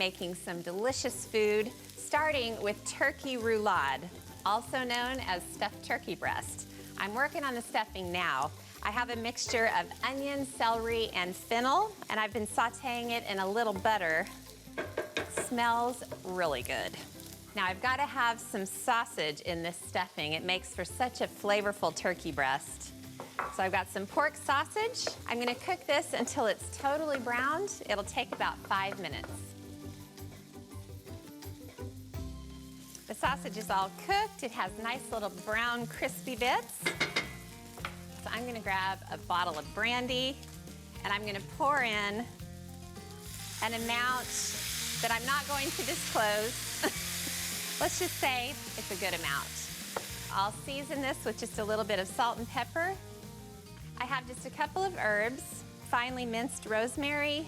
making some delicious food, starting with turkey roulade, also known as stuffed turkey breast. I'm working on the stuffing now. I have a mixture of onion, celery, and fennel, and I've been sauteing it in a little butter. It smells really good. Now I've got to have some sausage in this stuffing. It makes for such a flavorful turkey breast. So I've got some pork sausage. I'm gonna cook this until it's totally browned. It'll take about 5 minutes. The sausage is all cooked. It has nice little brown, crispy bits. So I'm gonna grab a bottle of brandy and I'm gonna pour in an amount that I'm not going to disclose. Let's just say it's a good amount. I'll season this with just a little bit of salt and pepper. I have just a couple of herbs, finely minced rosemary,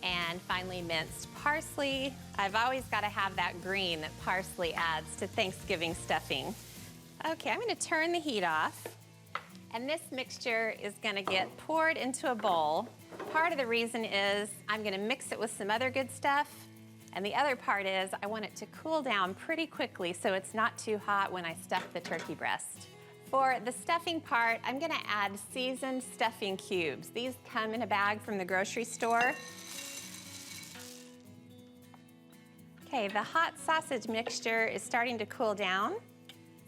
and finely minced parsley. I've always got to have that green that parsley adds to Thanksgiving stuffing. Okay, I'm gonna turn the heat off, and this mixture is gonna get poured into a bowl. Part of the reason is I'm gonna mix it with some other good stuff, and the other part is I want it to cool down pretty quickly so it's not too hot when I stuff the turkey breast. For the stuffing part, I'm gonna add seasoned stuffing cubes. These come in a bag from the grocery store. Okay, the hot sausage mixture is starting to cool down,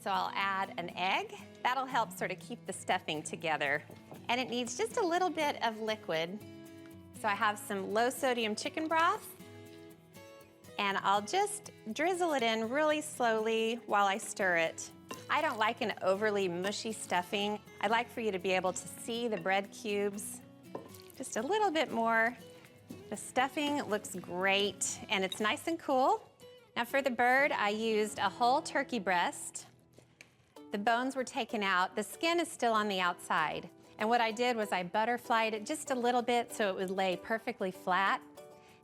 so I'll add an egg. That'll help sort of keep the stuffing together. And it needs just a little bit of liquid. So I have some low sodium chicken broth, and I'll just drizzle it in really slowly while I stir it. I don't like an overly mushy stuffing. I like for you to be able to see the bread cubes. Just a little bit more. The stuffing looks great, and it's nice and cool. Now for the bird, I used a whole turkey breast. The bones were taken out. The skin is still on the outside. And what I did was I butterflied it just a little bit so it would lay perfectly flat.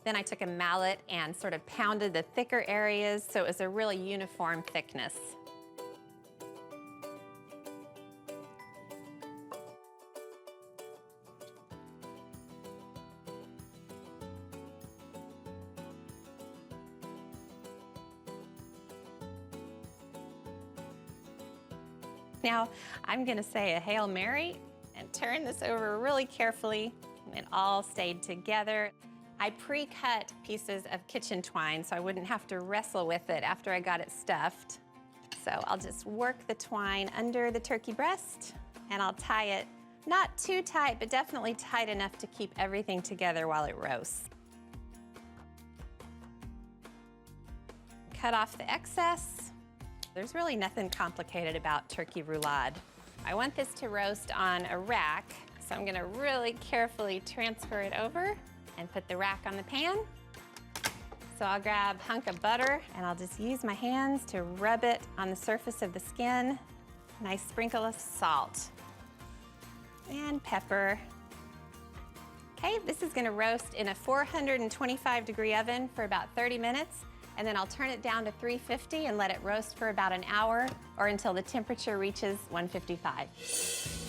Then I took a mallet and sort of pounded the thicker areas so it was a really uniform thickness. Now, I'm gonna say a Hail Mary and turn this over really carefully, and it all stayed together. I pre-cut pieces of kitchen twine so I wouldn't have to wrestle with it after I got it stuffed. So I'll just work the twine under the turkey breast, and I'll tie it not too tight, but definitely tight enough to keep everything together while it roasts. Cut off the excess. There's really nothing complicated about turkey roulade. I want this to roast on a rack, so I'm gonna really carefully transfer it over and put the rack on the pan. So I'll grab a hunk of butter and I'll just use my hands to rub it on the surface of the skin. Nice sprinkle of salt and pepper. Okay, this is gonna roast in a 425-degree oven for about 30 minutes. And then I'll turn it down to 350 and let it roast for about an hour or until the temperature reaches 155.